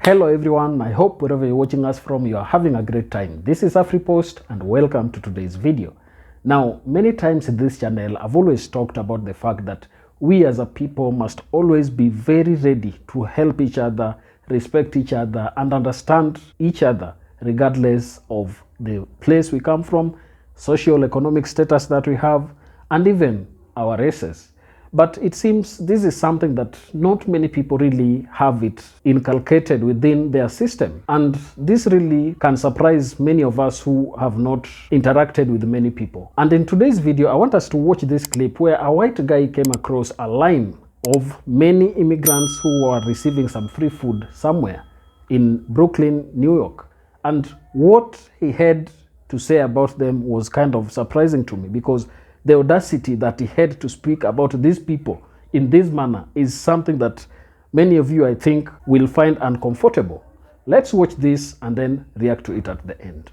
Hello everyone, I hope wherever you're watching us from you are having a great time. This is AfriPost and welcome to today's video. Now, many times in this channel I've always talked about the fact that we as a people must always be very ready to help each other, respect each other and understand each other regardless of the place we come from, socio-economic status that we have, and even our races. But it seems this is something that not many people really have it inculcated within their system. And this really can surprise many of us who have not interacted with many people. And in today's video, I want us to watch this clip where a white guy came across a line of many immigrants who were receiving some free food somewhere in Brooklyn, New York. And what he had to say about them was kind of surprising to me, because the audacity that he had to speak about these people in this manner is something that many of you, I think, will find uncomfortable. Let's watch this and then react to it at the end.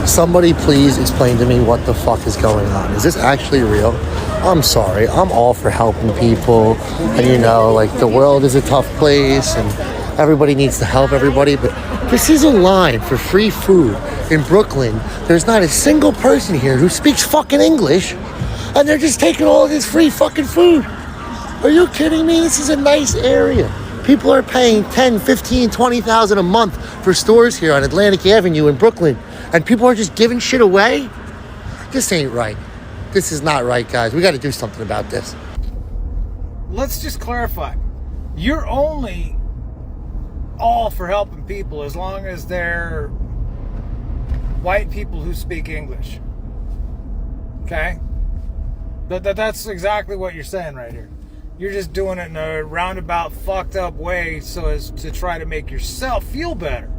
Somebody please explain to me what the fuck is going on. Is this actually real? I'm sorry. I'm all for helping people. And you know, like, the world is a tough place and everybody needs to help everybody. But this is a line for free food in Brooklyn. There's not a single person here who speaks fucking English. And they're just taking all of this free fucking food. Are you kidding me? This is a nice area. People are paying $10,000, $15,000, $20,000 a month for stores here on Atlantic Avenue in Brooklyn. And people are just giving shit away? This ain't right. This is not right, guys. We got to do something about this. Let's just clarify. You're only all for helping people as long as they're white people who speak English. Okay? That's exactly what you're saying right here. You're just doing it in a roundabout, fucked up way so as to try to make yourself feel better.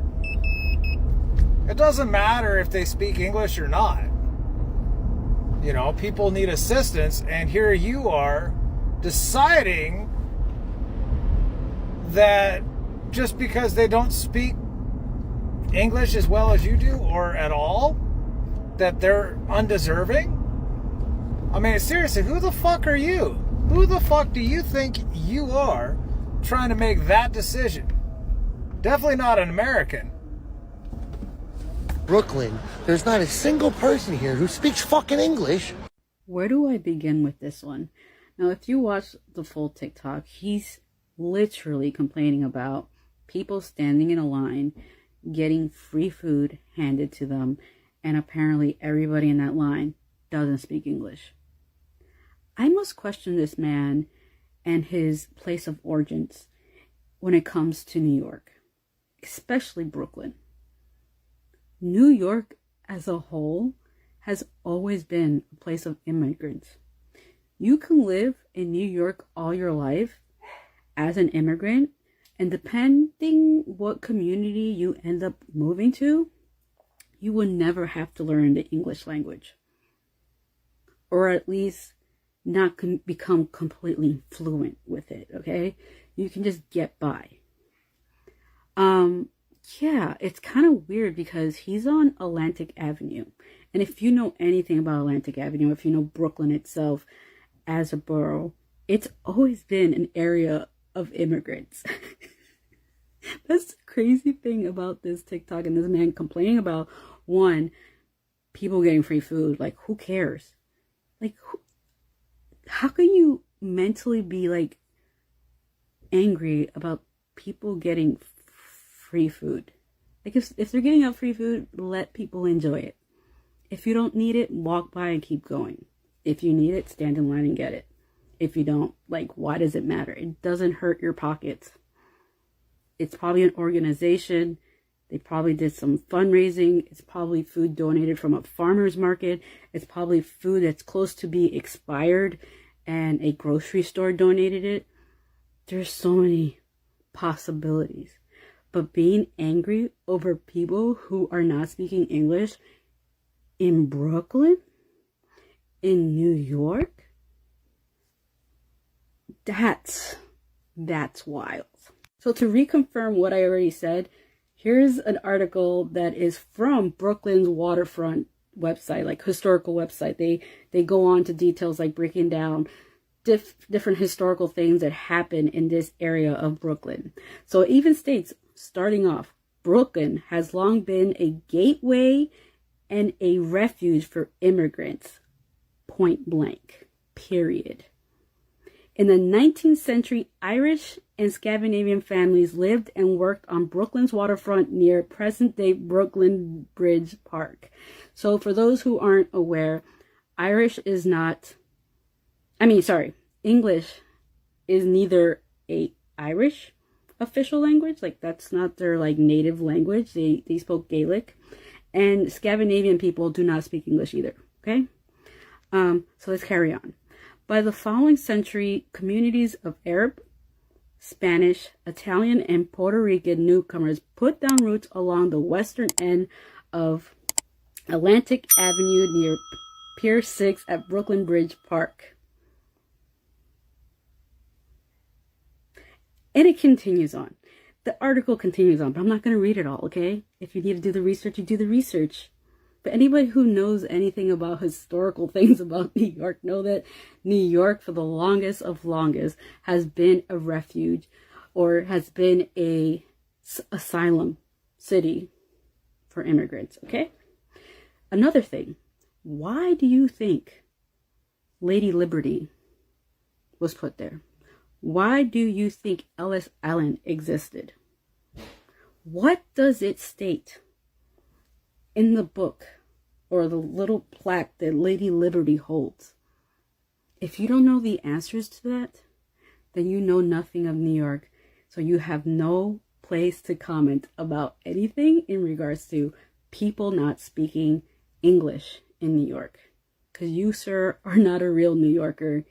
It doesn't matter if they speak English or not. You know, people need assistance, and here you are deciding that just because they don't speak English as well as you do, or at all, that they're undeserving. I mean, seriously, who the fuck are you? Who the fuck do you think you are trying to make that decision? Definitely not an American. Brooklyn, there's not a single person here who speaks fucking English. Where do I begin with this one? Now, if you watch the full TikTok, he's literally complaining about people standing in a line, getting free food handed to them, and apparently everybody in that line doesn't speak English. I must question this man and his place of origins when it comes to New York, especially Brooklyn. New York as a whole has always been a place of immigrants. You can live in New York all your life as an immigrant, and depending what community you end up moving to, you will never have to learn the English language, or at least not become completely fluent with it, okay? You can just get by. Yeah, it's kind of weird because he's on Atlantic Avenue. And if you know anything about Atlantic Avenue, if you know Brooklyn itself as a borough, it's always been an area of immigrants. That's the crazy thing about this TikTok and this man complaining about, one, people getting free food. Like, who cares? Like, how can you mentally be like angry about people getting free food? Like, if they're getting out free food, let people enjoy it. If you don't need it, walk by and keep going. If you need it, stand in line and get it. If you don't, like, why does it matter? It doesn't hurt your pockets. It's probably an organization. They probably did some fundraising. It's probably food donated from a farmer's market. It's probably food that's close to be expired and a grocery store donated it. There's so many possibilities. But being angry over people who are not speaking English in Brooklyn, in New York, that's wild. So to reconfirm what I already said, here's an article that is from Brooklyn's waterfront website, like historical website. They go on to details like breaking down different historical things that happen in this area of Brooklyn. So it even states starting off, Brooklyn has long been a gateway and a refuge for immigrants, point blank, period. In the 19th century, Irish and Scandinavian families lived and worked on Brooklyn's waterfront near present-day Brooklyn Bridge Park. So for those who aren't aware, English is neither a Irish official language, like that's not their like native language. They spoke Gaelic, and Scandinavian people do not speak English either. Okay, so let's carry on. By the following century, communities of Arab, Spanish, Italian, and Puerto Rican newcomers put down roots along the western end of Atlantic Avenue near Pier 6 at Brooklyn Bridge Park. And it continues on. The article continues on, but I'm not going to read it all, okay? If you need to do the research, you do the research. But anybody who knows anything about historical things about New York know that New York, for the longest of longest, has been a refuge or has been a asylum city for immigrants, okay? Another thing, why do you think Lady Liberty was put there? Why do you think Ellis Island existed? What does it state in the book or the little plaque that Lady Liberty holds? If you don't know the answers to that, then you know nothing of New York. So you have no place to comment about anything in regards to people not speaking English in New York. Because you, sir, are not a real New Yorker.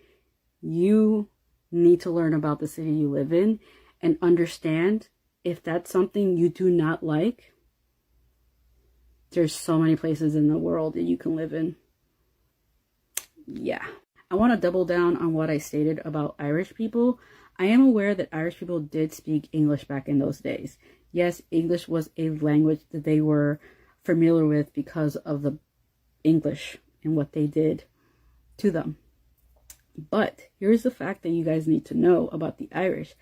You need to learn about the city you live in and understand if that's something you do not like. There's so many places in the world that you can live in. Yeah. I want to double down on what I stated about Irish people. I am aware that Irish people did speak English back in those days. Yes, English was a language that they were familiar with because of the English and what they did to them. But here's the fact that you guys need to know about the Irish.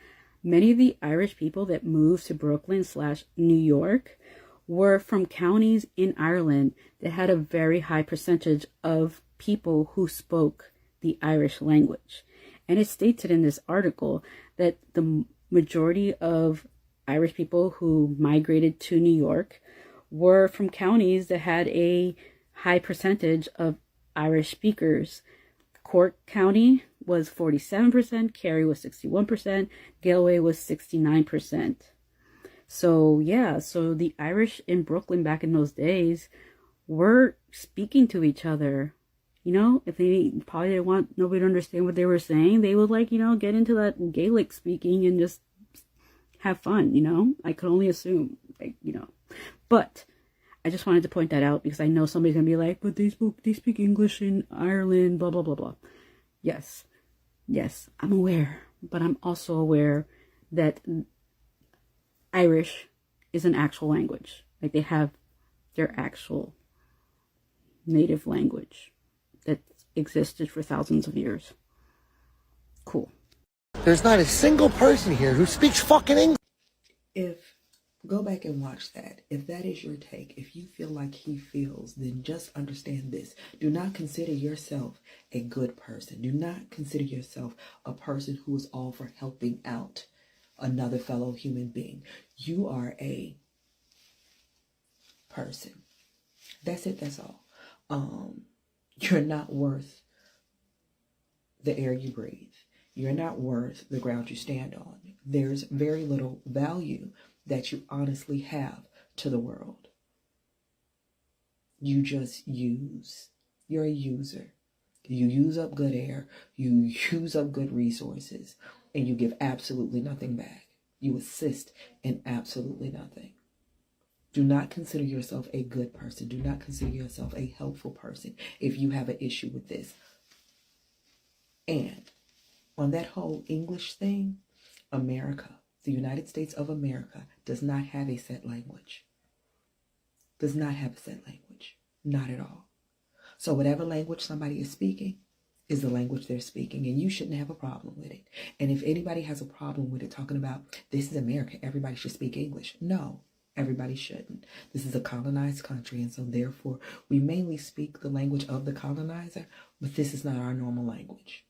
Many of the Irish people that moved to Brooklyn/New York were from counties in Ireland that had a very high percentage of people who spoke the Irish language. And it stated in this article that the majority of Irish people who migrated to New York were from counties that had a high percentage of Irish speakers. Cork County was 47%, Kerry was 61%, Galway was 69%. So yeah, so the Irish in Brooklyn back in those days were speaking to each other. You know, if they probably didn't want nobody to understand what they were saying, they would get into that Gaelic speaking and just have fun, I could only assume, But I just wanted to point that out because I know somebody's going to be like, but they speak English in Ireland, blah, blah, blah, blah. Yes, I'm aware, but I'm also aware that Irish is an actual language. Like they have their actual native language that existed for thousands of years. Cool. There's not a single person here who speaks fucking English. Go back and watch that. If that is your take, if you feel like he feels, then just understand this. Do not consider yourself a good person. Do not consider yourself a person who is all for helping out another fellow human being. You are a person. That's it. That's all. You're not worth the air you breathe. You're not worth the ground you stand on. There's very little value that you honestly have to the world. You just use. You're a user. You use up good air, you use up good resources, and you give absolutely nothing back. You assist in absolutely nothing. Do not consider yourself a good person. Do not consider yourself a helpful person if you have an issue with this. And on that whole English thing, America, the United States of America, does not have a set language. Does not have a set language. Not at all. So whatever language somebody is speaking is the language they're speaking, and you shouldn't have a problem with it. And if anybody has a problem with it, talking about this is America, everybody should speak English. No, everybody shouldn't. This is a colonized country, and so therefore we mainly speak the language of the colonizer, but this is not our normal language.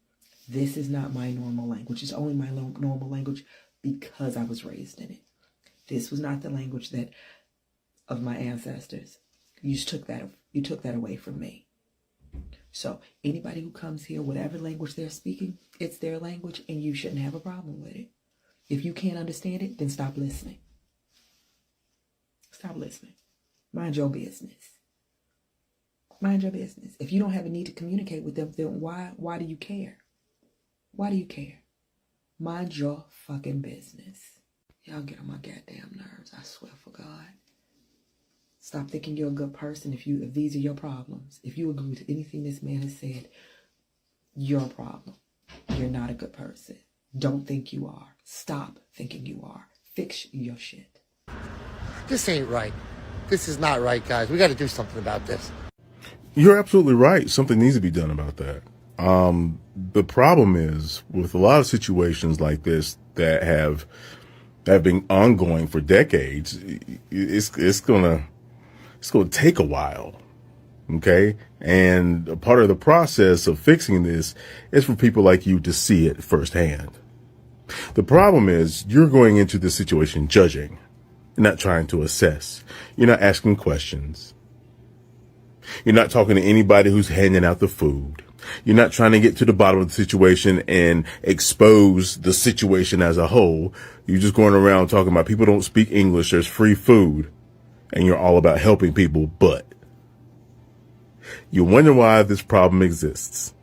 This is not my normal language. It's only my normal language because I was raised in it. This was not the language that of my ancestors. You took that away from me. So anybody who comes here, whatever language they're speaking, it's their language, and you shouldn't have a problem with it. If you can't understand it, then stop listening. Stop listening. Mind your business. Mind your business. If you don't have a need to communicate with them, then why do you care? Why do you care? Mind your fucking business. Y'all get on my goddamn nerves, I swear for God. Stop thinking you're a good person if these are your problems. If you agree with anything this man has said, your problem. You're not a good person. Don't think you are. Stop thinking you are. Fix your shit. This ain't right. This is not right, guys. We got to do something about this. You're absolutely right. Something needs to be done about that. The problem is with a lot of situations like this that have been ongoing for decades, it's gonna take a while. Okay. And a part of the process of fixing this is for people like you to see it firsthand. The problem is you're going into this situation judging, not trying to assess. You're not asking questions. You're not talking to anybody who's handing out the food. You're not trying to get to the bottom of the situation and expose the situation as a whole. You're just going around talking about people don't speak English, there's free food, and you're all about helping people, but you wonder why this problem exists.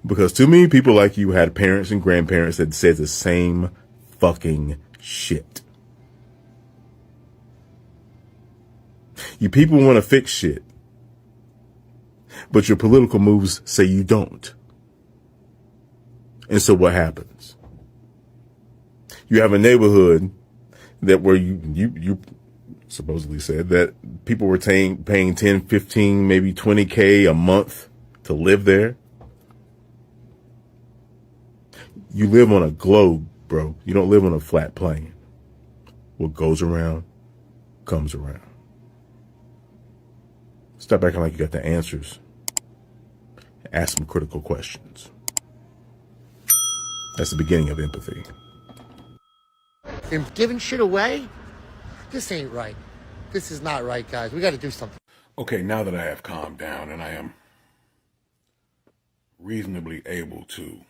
Because too many people like you had parents and grandparents that said the same fucking shit. You people want to fix shit, but your political moves say you don't. And so what happens? You have a neighborhood that where you supposedly said that people were paying 10, 15, maybe 20K a month to live there. You live on a globe, bro. You don't live on a flat plane. What goes around comes around. Stop acting like you got the answers. Ask some critical questions. That's the beginning of empathy. And giving shit away? This ain't right. This is not right, guys. We got to do something. Okay, now that I have calmed down and I am reasonably able to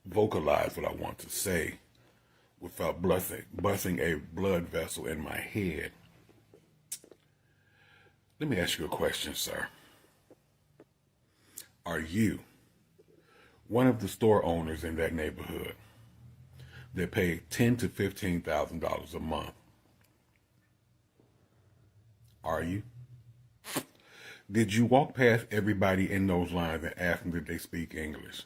vocalize what I want to say without busting a blood vessel in my head, let me ask you a question, sir. Are you one of the store owners in that neighborhood that pay $10,000 to $15,000 a month? Are you? Did you walk past everybody in those lines and ask them did they speak English?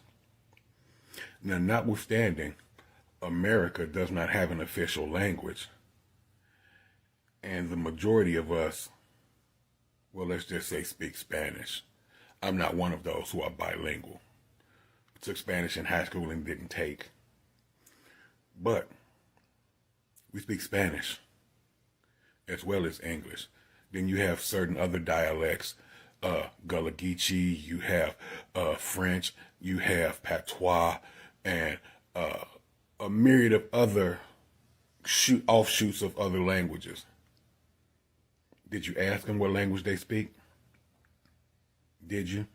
Now, notwithstanding, America does not have an official language, and the majority of us, well, let's just say speak Spanish. I'm not one of those who are bilingual. Took Spanish in high school and didn't take. But we speak Spanish as well as English. Then you have certain other dialects, Gullah Geechee, you have French, you have Patois, and a myriad of other offshoots of other languages. Did you ask them what language they speak? Did you?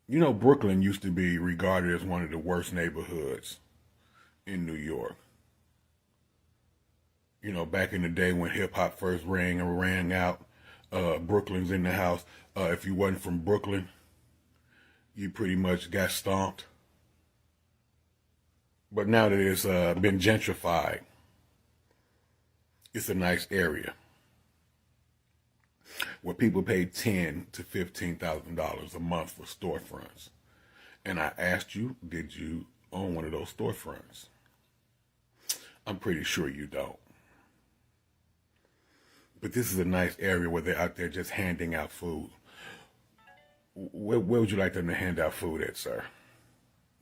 You know, Brooklyn used to be regarded as one of the worst neighborhoods in New York. You know, back in the day when hip-hop first rang out, Brooklyn's in the house. If you wasn't from Brooklyn, you pretty much got stomped. But now that it's been gentrified, it's a nice area where people pay $10,000 to $15,000 a month for storefronts. And I asked you, did you own one of those storefronts? I'm pretty sure you don't. But this is a nice area where they're out there just handing out food. where would you like them to hand out food at, sir?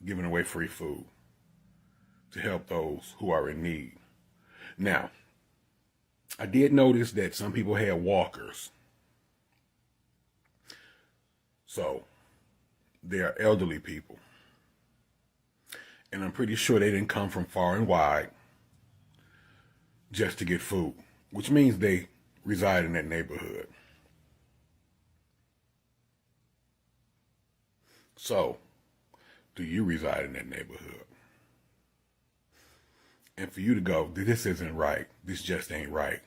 Giving away free food to help those who are in need. Now, I did notice that some people had walkers. So, they are elderly people. And I'm pretty sure they didn't come from far and wide just to get food, which means they reside in that neighborhood. So, do you reside in that neighborhood? And for you to go, this isn't right. This just ain't right.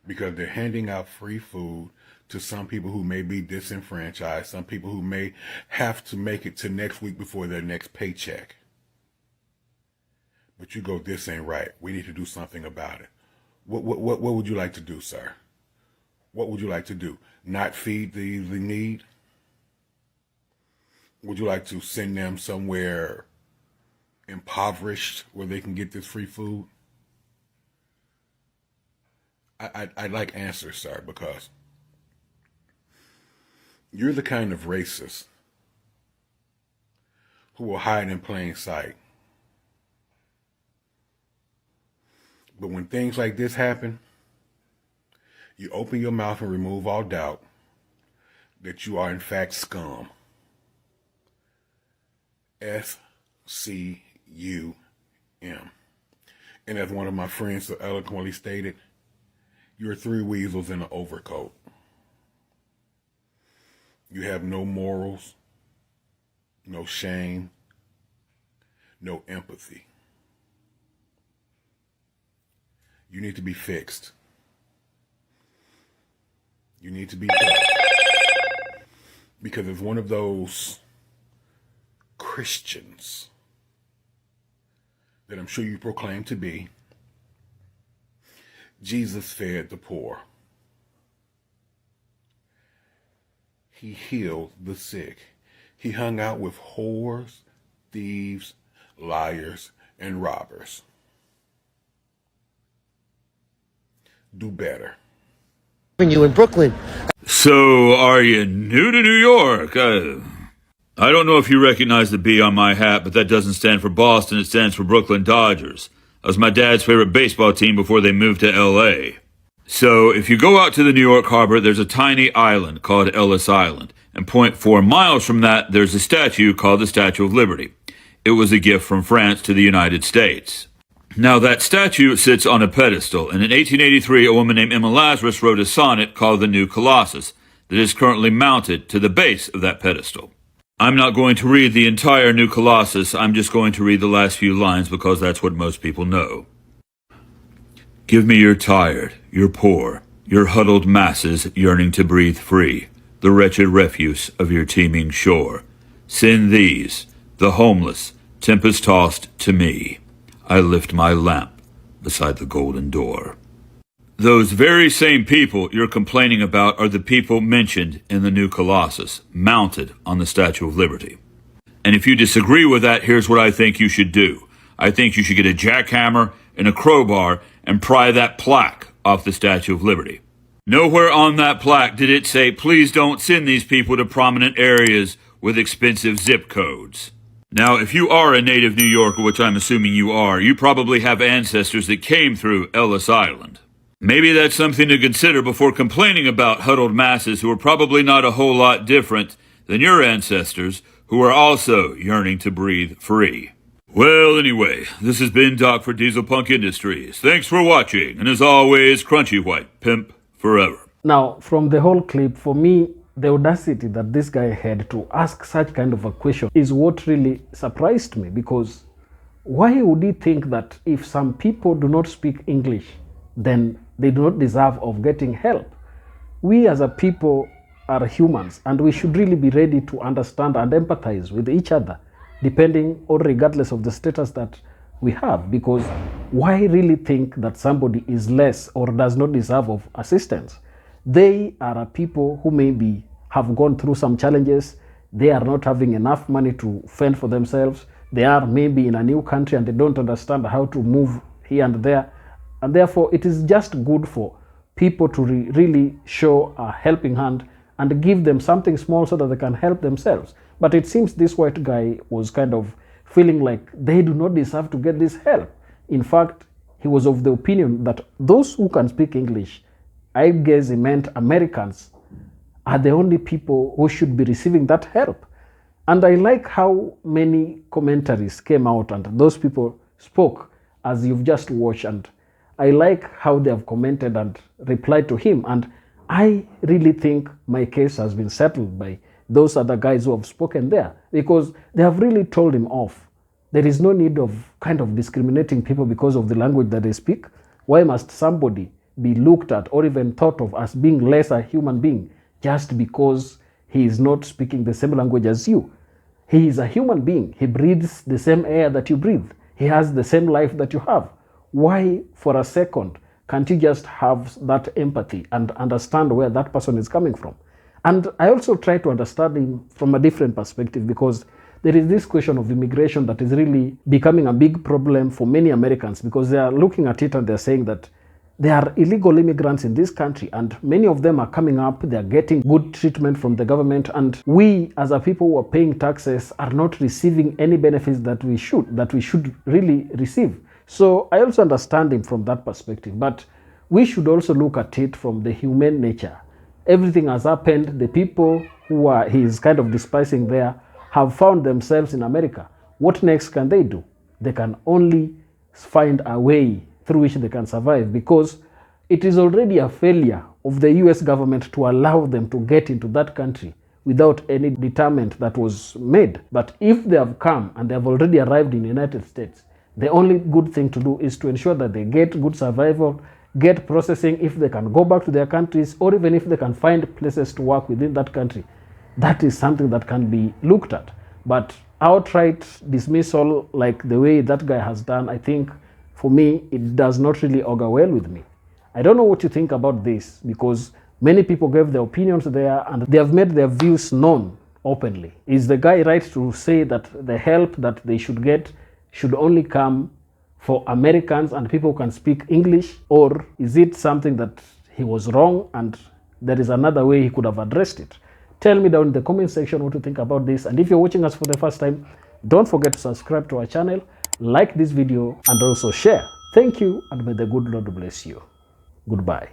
Because they're handing out free food to some people who may be disenfranchised, some people who may have to make it to next week before their next paycheck. But you go, this ain't right. We need to do something about it. What would you like to do, sir? What would you like to do? Not feed the need? Would you like to send them somewhere impoverished where they can get this free food? I'd like answers, sir, because you're the kind of racist who will hide in plain sight. But when things like this happen, you open your mouth and remove all doubt that you are in fact scum. SCUM. And as one of my friends so eloquently stated, you're three weasels in an overcoat. You have no morals, no shame, no empathy. You need to be fixed. You need to be helped. Because it's one of those Christians that I'm sure you proclaim to be. Jesus fed the poor. He healed the sick. He hung out with whores, thieves, liars, and robbers. Do better. You in Brooklyn. So, are you new to New York? I don't know if you recognize the B on my hat, but that doesn't stand for Boston. It stands for Brooklyn Dodgers. That was my dad's favorite baseball team before they moved to L.A. So, if you go out to the New York harbor, there's a tiny island called Ellis Island. And 0.4 miles from that, there's a statue called the Statue of Liberty. It was a gift from France to the United States. Now, that statue sits on a pedestal, and in 1883, a woman named Emma Lazarus wrote a sonnet called The New Colossus that is currently mounted to the base of that pedestal. I'm not going to read the entire New Colossus, I'm just going to read the last few lines because that's what most people know. Give me your tired, your poor, your huddled masses yearning to breathe free, the wretched refuse of your teeming shore. Send these, the homeless, tempest-tossed, to me. I lift my lamp beside the golden door. Those very same people you're complaining about are the people mentioned in the New Colossus, mounted on the Statue of Liberty. And if you disagree with that, here's what I think you should do. I think you should get a jackhammer and a crowbar and pry that plaque off the Statue of Liberty. Nowhere on that plaque did it say, please don't send these people to prominent areas with expensive zip codes. Now, if you are a native New Yorker, which I'm assuming you are, you probably have ancestors that came through Ellis Island. Maybe that's something to consider before complaining about huddled masses who are probably not a whole lot different than your ancestors who are also yearning to breathe free. Well, anyway, this has been Doc for Diesel Punk Industries. Thanks for watching, and as always, Crunchy White Pimp forever. Now, from the whole clip, for me, the audacity that this guy had to ask such kind of a question is what really surprised me, because why would he think that if some people do not speak English, then they do not deserve of getting help? We as a people are humans, and we should really be ready to understand and empathize with each other, depending or regardless of the status that we have. Because why really think that somebody is less or does not deserve of assistance? They are a people who maybe have gone through some challenges. They are not having enough money to fend for themselves. They are maybe in a new country and they don't understand how to move here and there. And therefore, it is just good for people to really show a helping hand and give them something small so that they can help themselves. But it seems this white guy was kind of feeling like they do not deserve to get this help. In fact, he was of the opinion that those who can speak English, I guess he meant Americans, are the only people who should be receiving that help. And I like how many commentaries came out and those people spoke as you've just watched, and I like how they have commented and replied to him. And I really think my case has been settled by those other guys who have spoken there, because they have really told him off. There is no need of kind of discriminating people because of the language that they speak. Why must somebody be looked at or even thought of as being less a human being just because he is not speaking the same language as you? He is a human being. He breathes the same air that you breathe. He has the same life that you have. Why, for a second, can't you just have that empathy and understand where that person is coming from? And I also try to understand him from a different perspective, because there is this question of immigration that is really becoming a big problem for many Americans, because they are looking at it and they're saying that there are illegal immigrants in this country, and many of them are coming up, they're getting good treatment from the government, and we as a people who are paying taxes are not receiving any benefits that we should really receive. So I also understand him from that perspective, but we should also look at it from the humane nature. Everything has happened. The people who he is kind of despising there have found themselves in America. What next can they do? They can only find a way through which they can survive, because it is already a failure of the US government to allow them to get into that country without any deterrent that was made. But if they have come and they have already arrived in the United States, the only good thing to do is to ensure that they get good survival, get processing if they can go back to their countries, or even if they can find places to work within that country. That is something that can be looked at. But outright dismissal like the way that guy has done, I think for me, it does not really augur well with me. I don't know what you think about this, because many people gave their opinions there and they have made their views known openly. Is the guy right to say that the help that they should get should only come for Americans and people who can speak English? Or is it something that he was wrong and there is another way he could have addressed it? Tell me down in the comment section what you think about this. And if you're watching us for the first time, don't forget to subscribe to our channel, like this video, and also share. Thank you, and may the good Lord bless you. Goodbye.